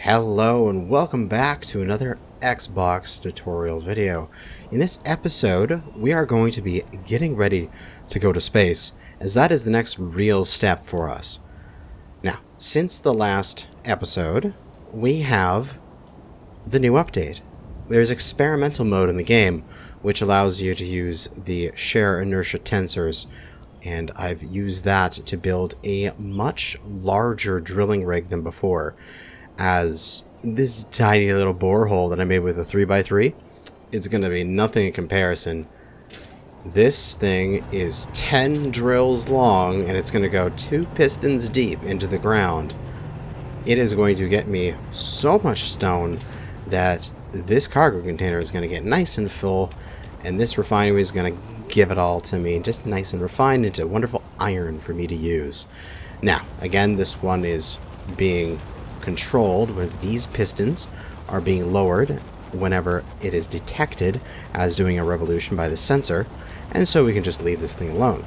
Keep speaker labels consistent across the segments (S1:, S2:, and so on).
S1: Hello and welcome back to another Xbox tutorial video. In this episode, we are going to be getting ready to go to space, as that is the next real step for us. Now, since the last episode, we have the new update. There's experimental mode in the game, which allows you to use the shear inertia tensors, and I've used that to build a much larger drilling rig than before, as this tiny little borehole that I made with a 3x3, it's going to be nothing in comparison. This thing is 10 drills long, and it's going to go 2 pistons deep into the ground. It is going to get me so much stone that this cargo container is going to get nice and full, and this refinery is going to give it all to me, just nice and refined into wonderful iron for me to use. Now, again, this one is being controlled where these pistons are being lowered whenever it is detected as doing a revolution by the sensor, and so we can just leave this thing alone.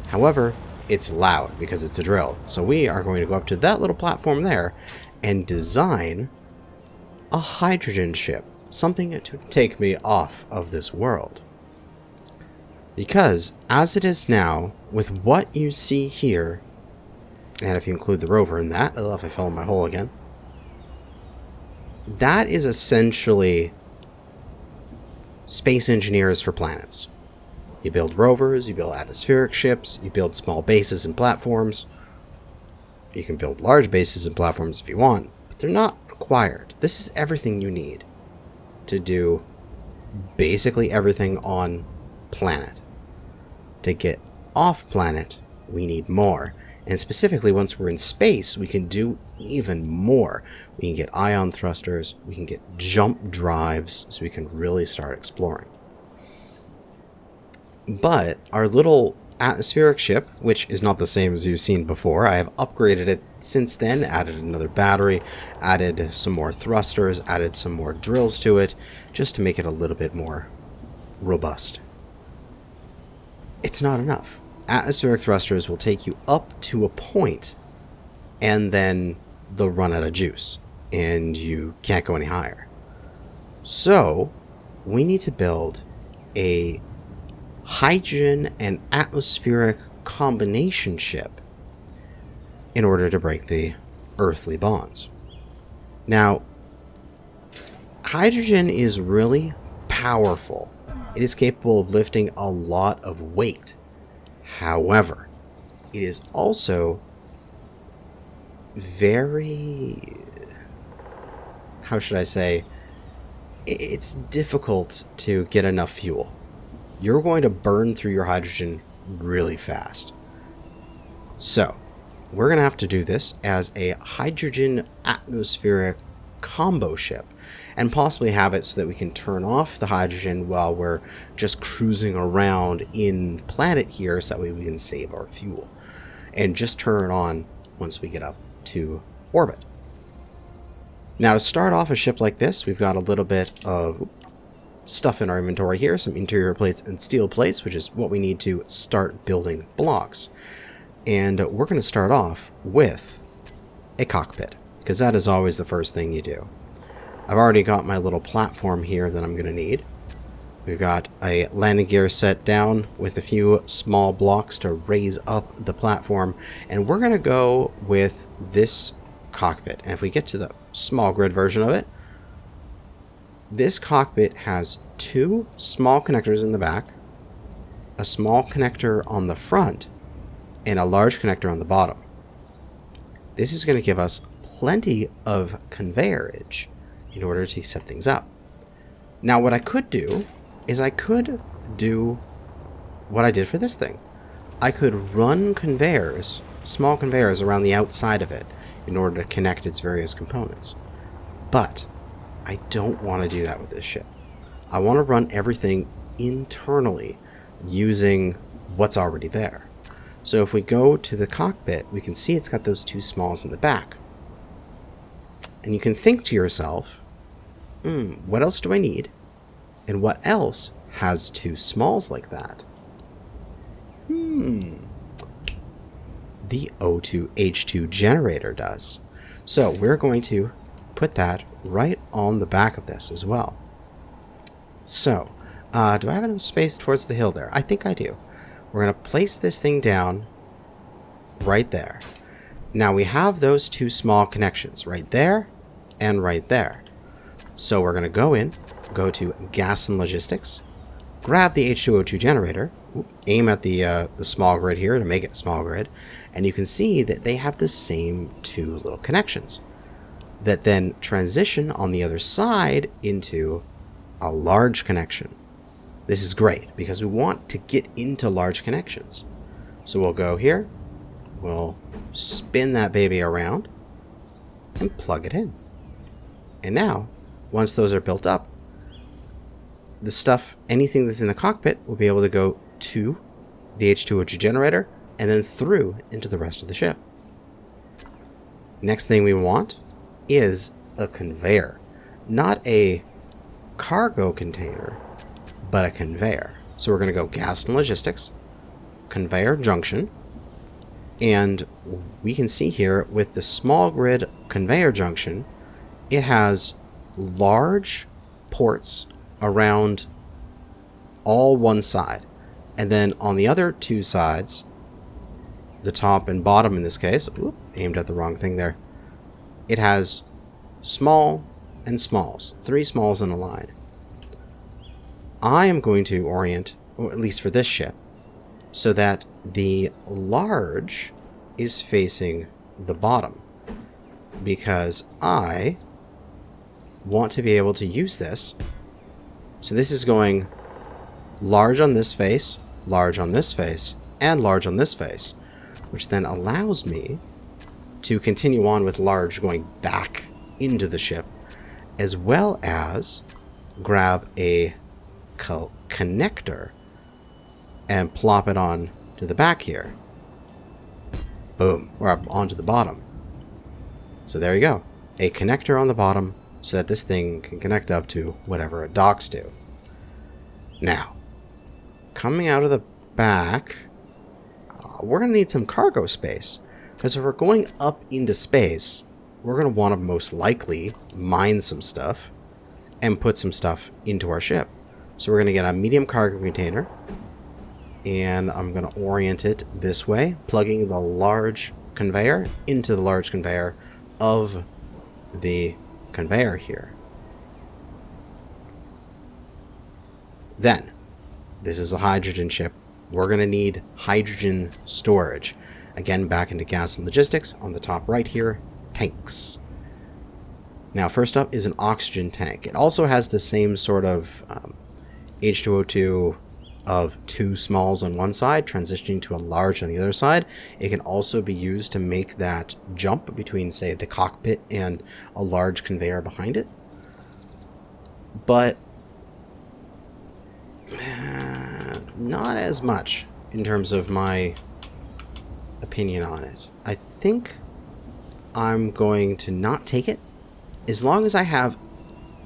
S1: However, it's loud because it's a drill, so we are going to go up to that little platform there and design a hydrogen ship, something to take me off of this world. Because as it is now, with what you see here, and if you include the rover in that, oh, if I fell in my hole again, that is essentially space engineers for planets. You build rovers, you build atmospheric ships, you build small bases and platforms. You can build large bases and platforms if you want, but they're not required. This is everything you need to do basically everything on planet. To get off planet, we need more. And specifically, once we're in space, we can do even more. We can get ion thrusters, we can get jump drives, so we can really start exploring. But our little atmospheric ship, which is not the same as you've seen before, I have upgraded it since then, added another battery, added some more thrusters, added some more drills to it, just to make it a little bit more robust. It's not enough. Atmospheric thrusters will take you up to a point, and then they'll run out of juice, and you can't go any higher. So, we need to build a hydrogen and atmospheric combination ship in order to break the earthly bonds. Now, hydrogen is really powerful. It is capable of lifting a lot of weight. However, it is also very, how should I say, it's difficult to get enough fuel. You're going to burn through your hydrogen really fast. So, we're going to have to do this as a hydrogen atmospheric combo ship, and possibly have it so that we can turn off the hydrogen while we're just cruising around in planet here, so that way we can save our fuel, and just turn it on once we get up to orbit. Now, to start off a ship like this, we've got a little bit of stuff in our inventory here, some interior plates and steel plates, which is what we need to start building blocks. And we're going to start off with a cockpit, because that is always the first thing you do. I've already got my little platform here that I'm going to need. We've got a landing gear set down with a few small blocks to raise up the platform, and we're going to go with this cockpit. And if we get to the small grid version of it, this cockpit has 2 small connectors in the back, a small connector on the front, and a large connector on the bottom. This is going to give us plenty of conveyorage in order to set things up. Now, what I could do is I could do what I did for this thing. I could run conveyors, small conveyors, around the outside of it in order to connect its various components. But I don't want to do that with this ship. I want to run everything internally using what's already there. So if we go to the cockpit, we can see it's got those 2 smalls in the back. And you can think to yourself, what else do I need? And what else has 2 smalls like that? The O2H2 generator does. So we're going to put that right on the back of this as well. So, do I have enough space towards the hill there? I think I do. We're going to place this thing down right there. Now we have those two small connections right there and right there. So we're going to go in, go to Gas and Logistics, grab the H2O2 generator, aim at the small grid here to make it small grid, and you can see that they have the same two little connections that then transition on the other side into a large connection. This is great because we want to get into large connections. So we'll go here, we'll spin that baby around and plug it in. And now, once those are built up, the stuff, anything that's in the cockpit, will be able to go to the H2O2 generator and then through into the rest of the ship. Next thing we want is a conveyor. Not a cargo container, but a conveyor. So we're going to go Gas and Logistics, Conveyor Junction, and we can see here with the small grid conveyor junction, it has large ports around all one side. And then on the other two sides, the top and bottom in this case, aimed at the wrong thing there, it has small and smalls, three smalls in a line. I am going to orient, or at least for this ship, so that the large is facing the bottom, because I want to be able to use this. So this is going large on this face, large on this face, and large on this face, which then allows me to continue on with large going back into the ship, as well as grab a connector and plop it on to the back here. Boom, we're up onto the bottom. So there you go, a connector on the bottom so that this thing can connect up to whatever it docks to. Now, coming out of the back, we're going to need some cargo space, because if we're going up into space, we're going to want to most likely mine some stuff and put some stuff into our ship. So we're going to get a medium cargo container, and I'm going to orient it this way, plugging the large conveyor into the large conveyor of the conveyor here. Then, this is a hydrogen ship. We're going to need hydrogen storage. Again, back into Gas and Logistics. On the top right here, tanks. Now, first up is an oxygen tank. It also has the same sort of H2O2 of two smalls on one side, transitioning to a large on the other side. It can also be used to make that jump between, say, the cockpit and a large conveyor behind it. But not as much in terms of my opinion on it. I think I'm going to not take it. As long as I have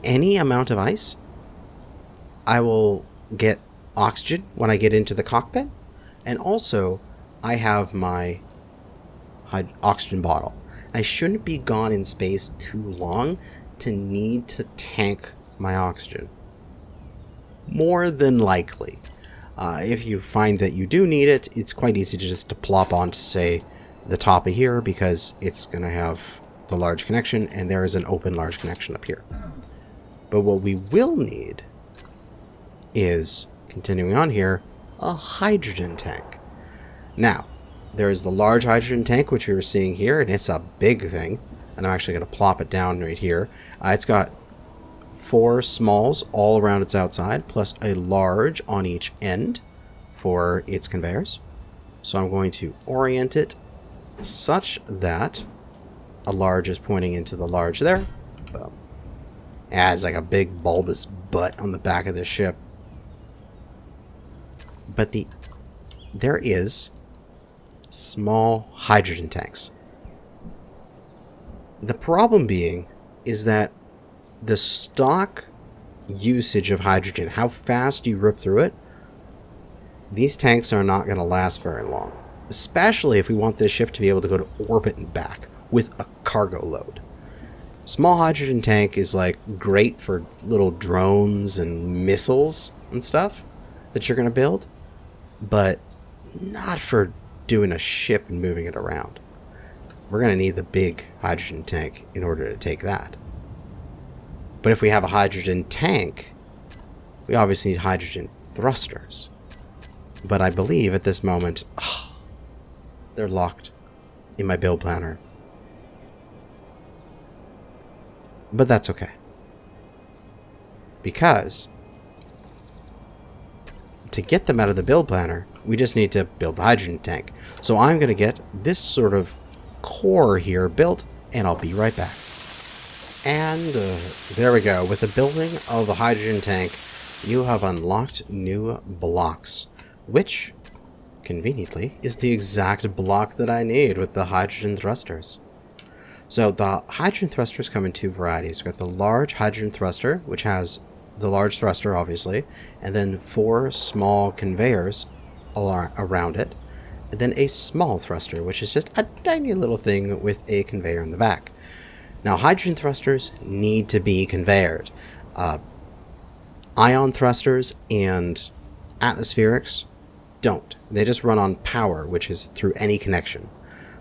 S1: any amount of ice, I will get oxygen when I get into the cockpit, and also I have my oxygen bottle. I shouldn't be gone in space too long to need to tank my oxygen. More than likely. If you find that you do need it, it's quite easy to just plop onto, say, the top of here, because it's going to have the large connection, and there is an open large connection up here. But what we will need is, continuing on here, a hydrogen tank. Now, there is the large hydrogen tank, which you're seeing here, and it's a big thing. And I'm actually going to plop it down right here. It's got 4 smalls all around its outside, plus a large on each end for its conveyors. So I'm going to orient it such that a large is pointing into the large there. Boom. It's like a big bulbous butt on the back of this ship. But there is small hydrogen tanks. The problem being is that the stock usage of hydrogen, how fast you rip through it, these tanks are not going to last very long. Especially if we want this ship to be able to go to orbit and back with a cargo load. Small hydrogen tank is like great for little drones and missiles and stuff that you're going to build, but not for doing a ship and moving it around. We're going to need the big hydrogen tank in order to take that. But if we have a hydrogen tank, we obviously need hydrogen thrusters. But I believe at this moment, they're locked in my build planner. But that's okay. Because to get them out of the build planner, we just need to build the hydrogen tank. So I'm going to get this sort of core here built, and I'll be right back. And there we go. With the building of the hydrogen tank, you have unlocked new blocks, which, conveniently, is the exact block that I need with the hydrogen thrusters. So the hydrogen thrusters come in two varieties. We've got the large hydrogen thruster, which has the large thruster, obviously, and then 4 small conveyors around it, and then a small thruster, which is just a tiny little thing with a conveyor in the back. Now, hydrogen thrusters need to be conveyored. Ion thrusters and atmospherics don't. They just run on power, which is through any connection.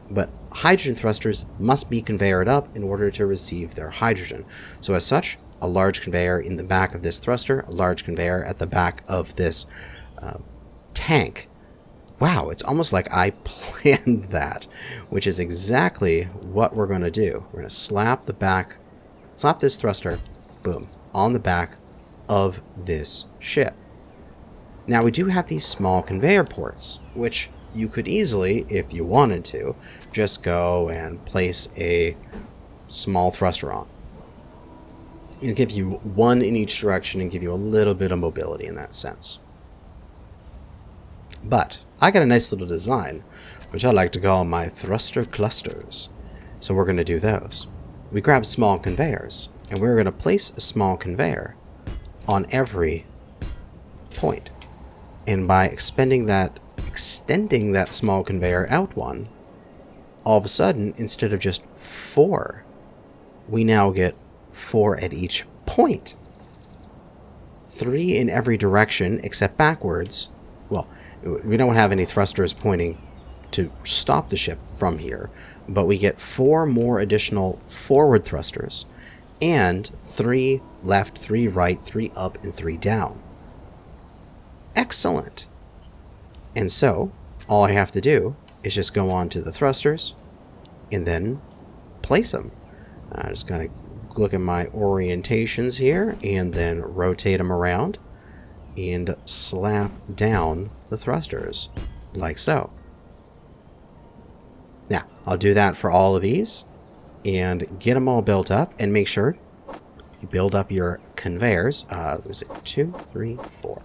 S1: But hydrogen thrusters must be conveyored up in order to receive their hydrogen. So as such, a large conveyor in the back of this thruster, a large conveyor at the back of this tank. Wow, it's almost like I planned that, which is exactly what we're going to do. We're going to slap this thruster, boom, on the back of this ship. Now we do have these small conveyor ports, which you could easily, if you wanted to, just go and place a small thruster on. It'll give you one in each direction and give you a little bit of mobility in that sense. But I got a nice little design, which I like to call my thruster clusters. So we're going to do those. We grab small conveyors, and we're going to place a small conveyor on every point. And by extending that small conveyor out one, all of a sudden, instead of just 4, we now get 4 at each point. 3 in every direction except backwards. Well, we don't have any thrusters pointing to stop the ship from here, but we get 4 more additional forward thrusters, and 3 left, 3 right, 3 up, and 3 down. Excellent. And so, all I have to do is just go on to the thrusters and then place them. I'm just going to look at my orientations here and then rotate them around and slap down the thrusters like so. Now, I'll do that for all of these and get them all built up, and make sure you build up your conveyors. Was it 2, 3, 4?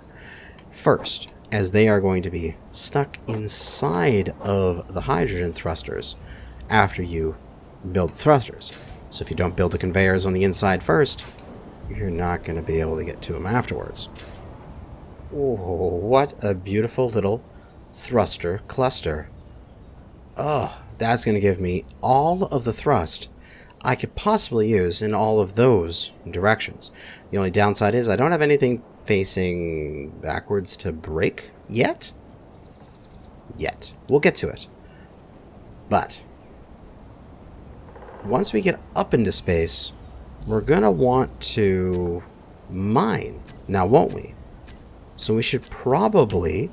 S1: First, as they are going to be stuck inside of the hydrogen thrusters after you build thrusters. So if you don't build the conveyors on the inside first, you're not going to be able to get to them afterwards. Oh, what a beautiful little thruster cluster. Oh, that's going to give me all of the thrust I could possibly use in all of those directions. The only downside is I don't have anything facing backwards to break yet. We'll get to it. But once we get up into space, we're going to want to mine, now won't we? So we should probably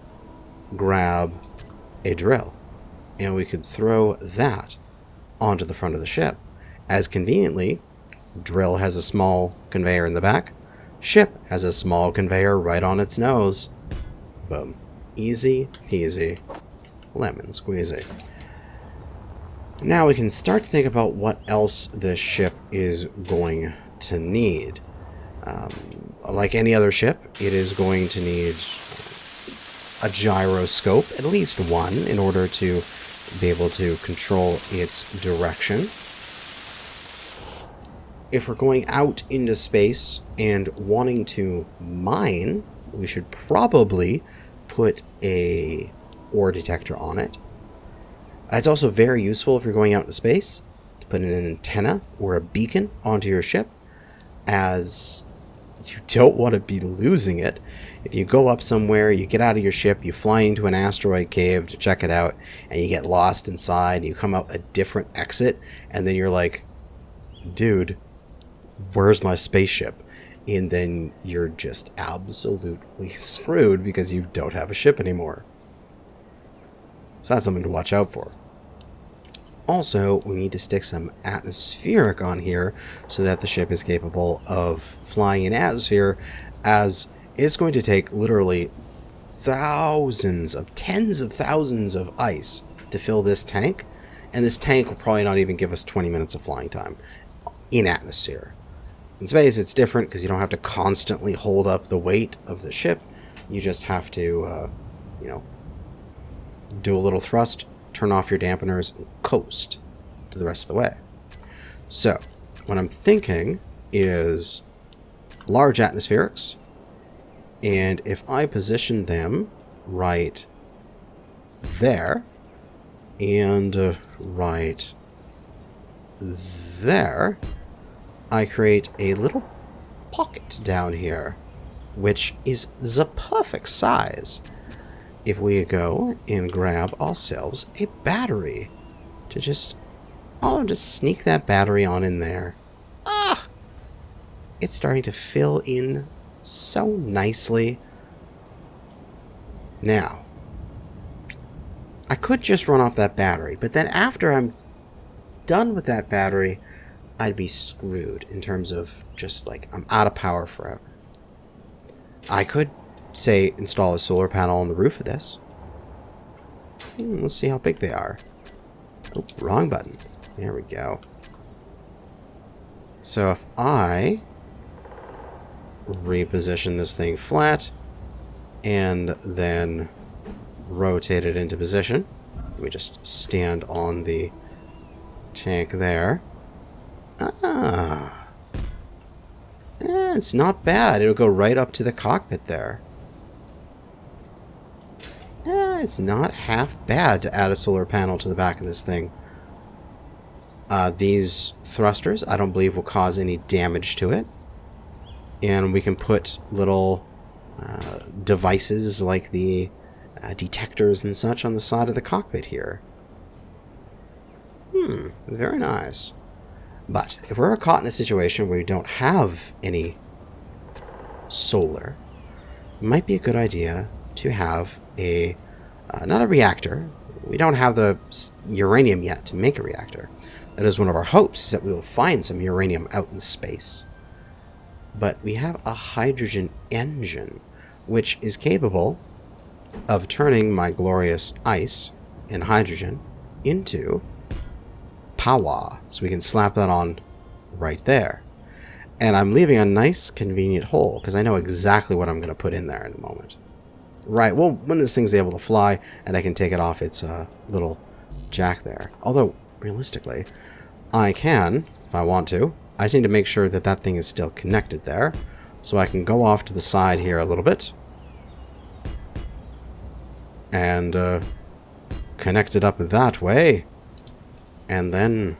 S1: grab a drill, and we could throw that onto the front of the ship. As conveniently, drill has a small conveyor in the back, ship has a small conveyor right on its nose. Boom. Easy peasy, lemon squeezy. Now we can start to think about what else this ship is going to need. Like any other ship, it is going to need a gyroscope, at least one, in order to be able to control its direction. If we're going out into space and wanting to mine, we should probably put a ore detector on it. It's also very useful if you're going out into space to put an antenna or a beacon onto your ship, as you don't want to be losing it. If you go up somewhere, you get out of your ship, you fly into an asteroid cave to check it out, and you get lost inside, you come out a different exit, and then you're like, dude, where's my spaceship? And then you're just absolutely screwed because you don't have a ship anymore. So that's something to watch out for. Also, we need to stick some atmospheric on here so that the ship is capable of flying in atmosphere, as it's going to take literally tens of thousands of ice to fill this tank, and this tank will probably not even give us 20 minutes of flying time in atmosphere. In space, it's different because you don't have to constantly hold up the weight of the ship. You just have to, do a little thrust, turn off your dampeners, and coast to the rest of the way. So, what I'm thinking is large atmospherics, and if I position them right there, and right there, I create a little pocket down here, which is the perfect size. If we go and grab ourselves a battery to just sneak that battery on in there. Ah! It's starting to fill in so nicely. Now, I could just run off that battery, but then after I'm done with that battery, I'd be screwed in terms of just like, I'm out of power forever. I could, say, install a solar panel on the roof of this. Let's see how big they are. Oh, wrong button. There we go. So if I reposition this thing flat and then rotate it into position, we just stand on the tank there. It's not bad. It'll go right up to the cockpit there. It's not half bad to add a solar panel to the back of this thing. These thrusters, I don't believe, will cause any damage to it. And we can put little devices like the detectors and such on the side of the cockpit here. Very nice. But if we're caught in a situation where we don't have any solar, it might be a good idea to have a, not a reactor. We don't have the uranium yet to make a reactor. That is one of our hopes, is that we will find some uranium out in space. But we have a hydrogen engine, which is capable of turning my glorious ice and hydrogen into power. So we can slap that on right there. And I'm leaving a nice convenient hole because I know exactly what I'm going to put in there in a moment. Right, well, when this thing's able to fly and I can take it off its little jack there. Although, realistically, I can, if I want to. I just need to make sure that that thing is still connected there. So I can go off to the side here a little bit. And connect it up that way. And then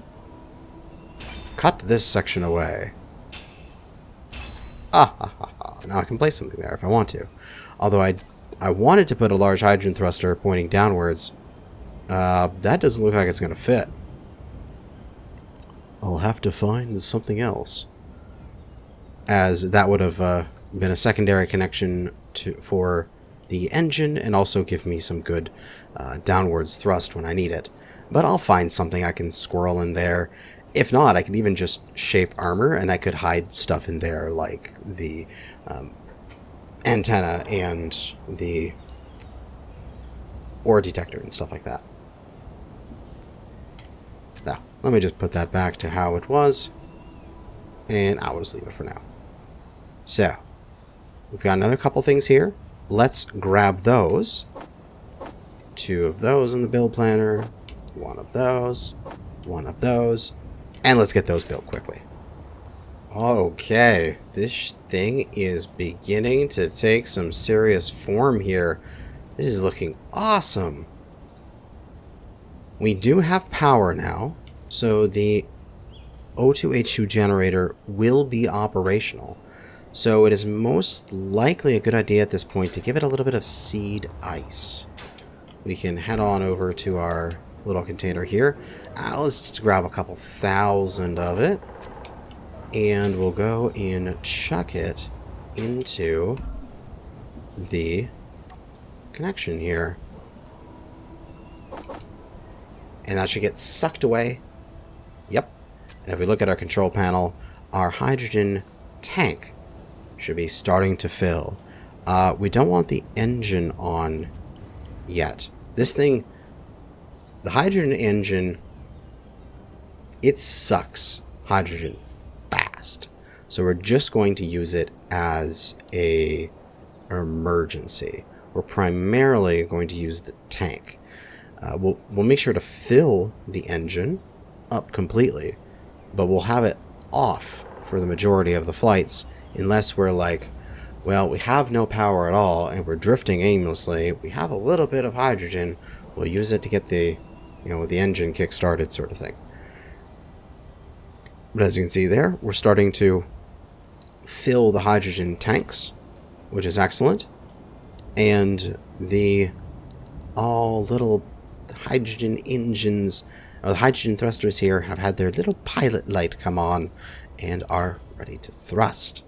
S1: cut this section away. Now I can place something there if I want to. Although I wanted to put a large hydrogen thruster pointing downwards. That doesn't look like it's going to fit. I'll have to find something else. As that would have been a secondary connection for the engine and also give me some good downwards thrust when I need it. But I'll find something I can squirrel in there. If not, I could even just shape armor and I could hide stuff in there like the antenna and the ore detector and stuff like that. Now, let me just put that back to how it was. And I'll just leave it for now. So, we've got another couple things here. Let's grab those. 2 of those in the build planner. 1 of those. 1 of those. And let's get those built quickly. Okay, this thing is beginning to take some serious form here. This is looking awesome. We do have power now, so the O2H2 generator will be operational. So it is most likely a good idea at this point to give it a little bit of seed ice. We can head on over to our little container here. Let's just grab a couple thousand of it. And we'll go and chuck it into the connection here. And that should get sucked away. Yep. And if we look at our control panel, our hydrogen tank should be starting to fill. We don't want the engine on yet. This thing, the hydrogen engine, it sucks hydrogen fast. So we're just going to use it as a emergency. We're primarily going to use the tank. We'll make sure to fill the engine up completely, but we'll have it off for the majority of the flights unless we're like, well, we have no power at all and we're drifting aimlessly. We have a little bit of hydrogen. We'll use it to get the, the engine kick-started sort of thing. But as you can see there, we're starting to fill the hydrogen tanks, which is excellent. And the little hydrogen engines, or the hydrogen thrusters here, have had their little pilot light come on and are ready to thrust.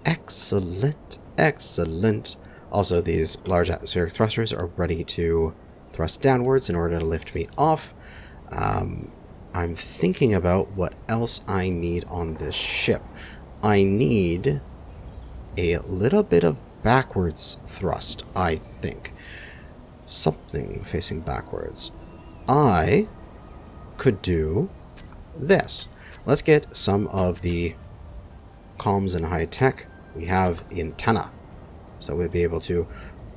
S1: Excellent, excellent. Also, these large atmospheric thrusters are ready to thrust downwards in order to lift me off. I'm thinking about what else I need on this ship. I need a little bit of backwards thrust, I think. Something facing backwards. I could do this. Let's get some of the comms and high tech. We have the antenna, so we'd be able to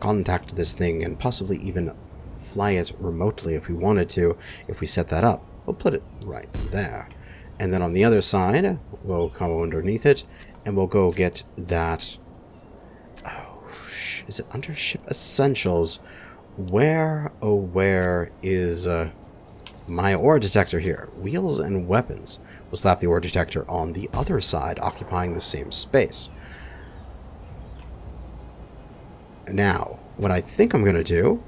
S1: contact this thing and possibly even fly it remotely if we wanted to, if we set that up. We'll put it right there. And then on the other side, we'll come underneath it, and we'll go get that... Oh, is it under Ship Essentials? Where, oh where is my ore detector here? Wheels and weapons. We'll slap the ore detector on the other side, occupying the same space. Now, what I think I'm going to do,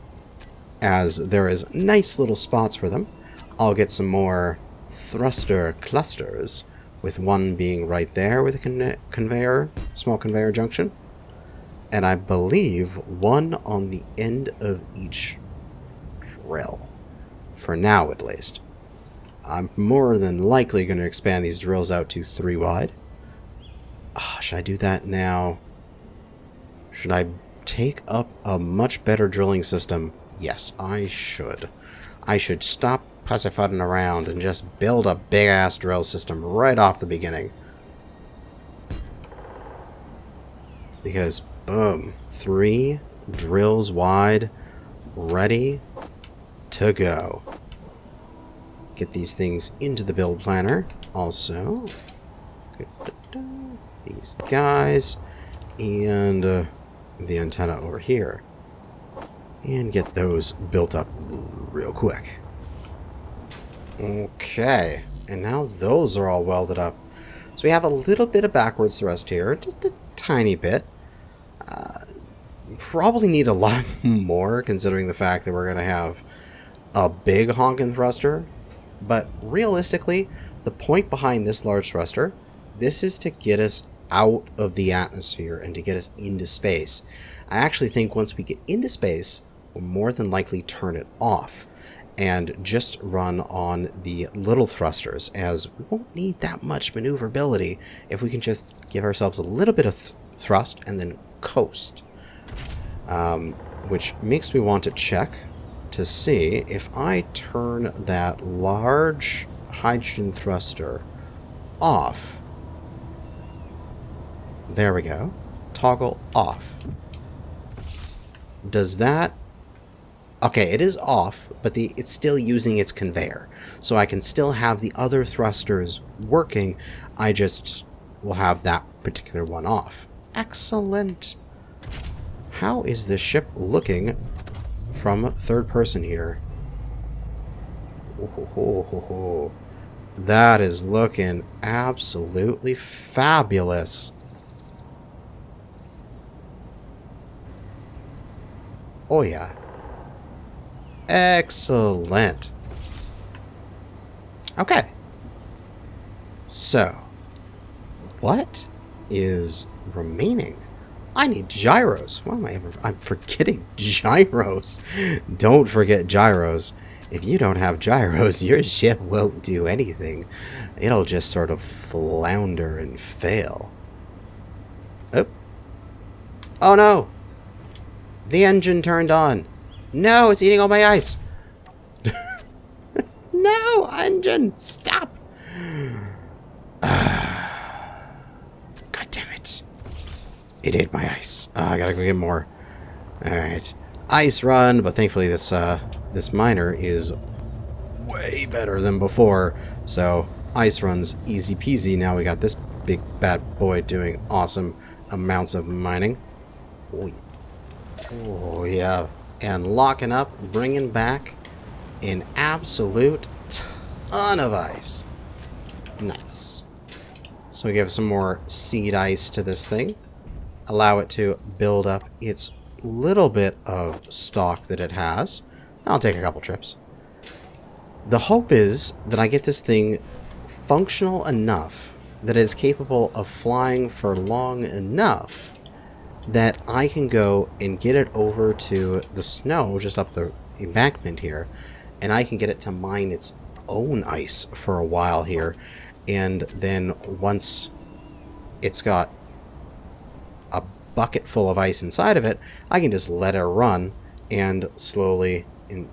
S1: as there is nice little spots for them, I'll get some more thruster clusters, with one being right there with a conveyor, small conveyor junction. And I believe one on the end of each drill. For now, at least. I'm more than likely going to expand these drills out to 3 wide. Should I do that now? Should I take up a much better drilling system? Yes, I should. I should stop pussyfooting around and just build a big-ass drill system right off the beginning. Because, boom, 3 drills wide, ready to go. Get these things into the build planner. Also, these guys, and the antenna over here. And get those built up real quick. Okay, and now those are all welded up. So we have a little bit of backwards thrust here, just a tiny bit. Probably need a lot more, considering the fact that we're going to have a big honkin' thruster. But realistically, the point behind this large thruster, this is to get us out of the atmosphere and to get us into space. I actually think once we get into space, we'll more than likely turn it off and just run on the little thrusters, as we won't need that much maneuverability if we can just give ourselves a little bit of thrust and then coast. Which makes me want to check to see if I turn that large hydrogen thruster off. There we go. Toggle off. Does that... Okay, it is off, but it's still using its conveyor. So I can still have the other thrusters working. I just will have that particular one off. Excellent. How is this ship looking from third person here? That is looking absolutely fabulous. Oh yeah. Excellent. Okay. So, what is remaining? I need gyros. Why am I ever... I'm forgetting gyros. Don't forget gyros. If you don't have gyros, your ship won't do anything. It'll just sort of flounder and fail. Oh. Oh no! The engine turned on. No, it's eating all my ice. No, engine, stop. God damn it. It ate my ice. I gotta go get more. Alright. Ice run, but thankfully this miner is way better than before. So, ice runs easy peasy. Now we got this big bad boy doing awesome amounts of mining. Oh yeah. And locking up, bringing back an absolute ton of ice. Nice. So we give some more seed ice to this thing. Allow it to build up its little bit of stock that it has. I'll take a couple trips. The hope is that I get this thing functional enough that it is capable of flying for long enough that I can go and get it over to the snow just up the embankment here, and I can get it to mine its own ice for a while here, and then once it's got a bucket full of ice inside of it, I can just let it run, and slowly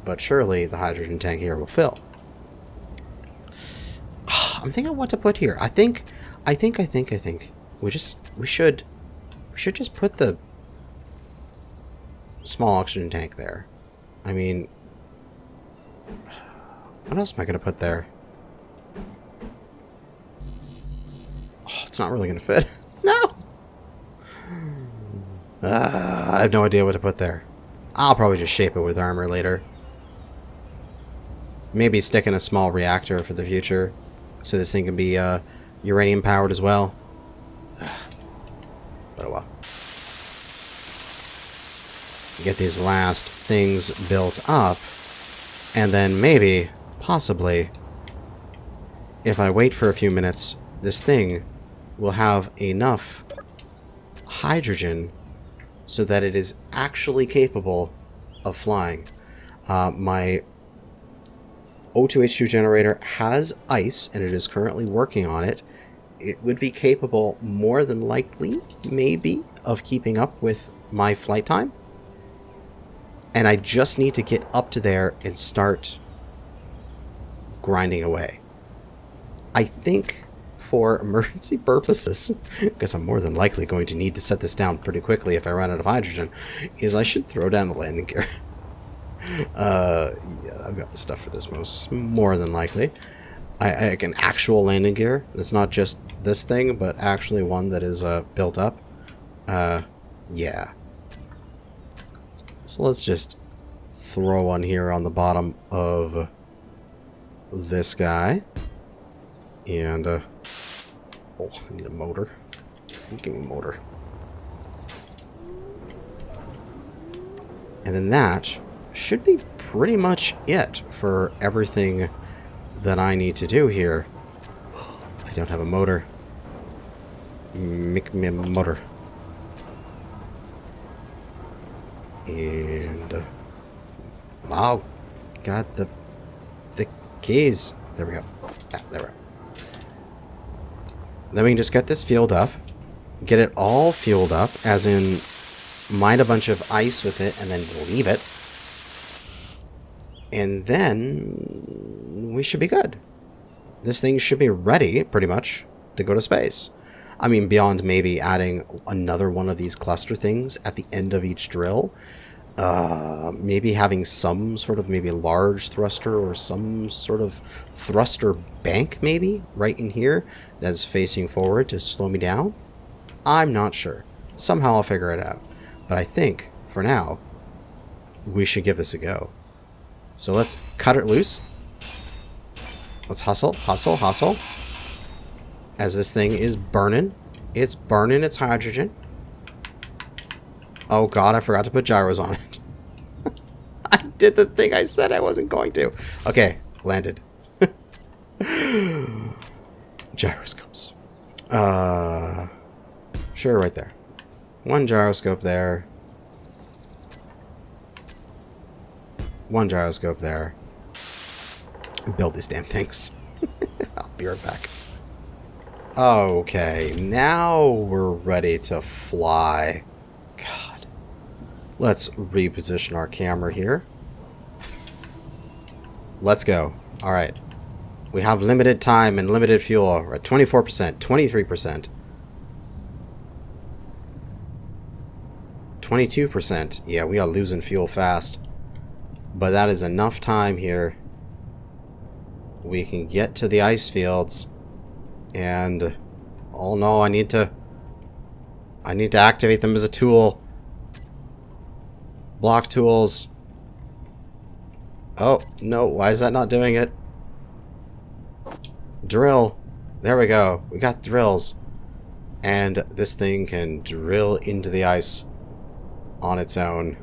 S1: but surely the hydrogen tank here will fill. I'm thinking what to put here. I think we should just put the small oxygen tank there. I mean, what else am I going to put there? Oh, it's not really going to fit. No! I have no idea what to put there. I'll probably just shape it with armor later. Maybe stick in a small reactor for the future, so this thing can be uranium powered as well. But oh well. Get these last things built up, and then maybe, possibly, if I wait for a few minutes, this thing will have enough hydrogen so that it is actually capable of flying. My O2H2 generator has ice, and it is currently working on it. It would be capable, more than likely, maybe, of keeping up with my flight time. And I just need to get up to there and start grinding away. I think for emergency purposes, because I'm more than likely going to need to set this down pretty quickly if I run out of hydrogen, is I should throw down the landing gear. Yeah, I've got the stuff for this more than likely. I like an actual landing gear. It's not just this thing, but actually one that is built up. Yeah. So let's just throw one here on the bottom of this guy. And, oh, I need a motor. Give me a motor. And then that should be pretty much it for everything that I need to do here. I don't have a motor. Make me a motor. And wow, got the keys. There we go. Ah, there we go. Then we can just get this fueled up, get it all fueled up, as in mine a bunch of ice with it and then leave it. And then we should be good. This thing should be ready, pretty much, to go to space. I mean, beyond maybe adding another one of these cluster things at the end of each drill. Maybe having some sort of maybe large thruster or some sort of thruster bank maybe right in here that's facing forward to slow me down. I'm not sure. Somehow I'll figure it out. But I think, for now, we should give this a go. So let's cut it loose. Let's hustle, hustle, hustle. As this thing is burning. It's burning its hydrogen. Oh god, I forgot to put gyros on it. I did the thing I said I wasn't going to. Okay, landed. Gyroscopes. Sure, right there. One gyroscope there. One gyroscope there. Build these damn things. I'll be right back. Okay, now we're ready to fly. God. Let's reposition our camera here. Let's go. Alright. We have limited time and limited fuel. We're at 24%, 23%. 22%. Yeah, we are losing fuel fast. But that is enough time here. We can get to the ice fields. And oh no, I need to activate them as a tool. Block tools. Oh, no, why is that not doing it? Drill. There we go. We got drills. And this thing can drill into the ice on its own.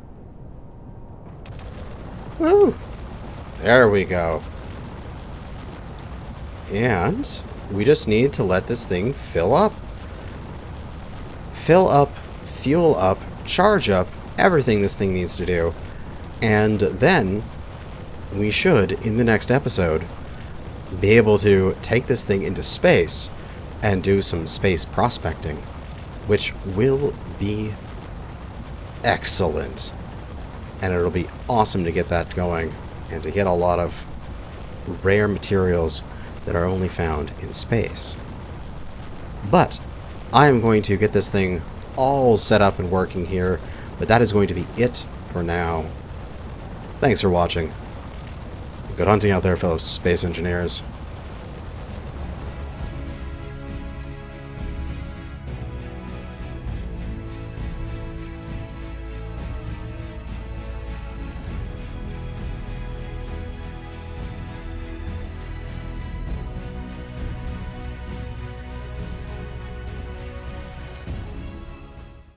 S1: Woo! There we go. And we just need to let this thing fill up. Fill up, fuel up, charge up, everything this thing needs to do. And then we should, in the next episode, be able to take this thing into space and do some space prospecting, which will be excellent. And it'll be awesome to get that going and to get a lot of rare materials that are only found in space. But I am going to get this thing all set up and working here, but that is going to be it for now. Thanks for watching. Good hunting out there, fellow space engineers.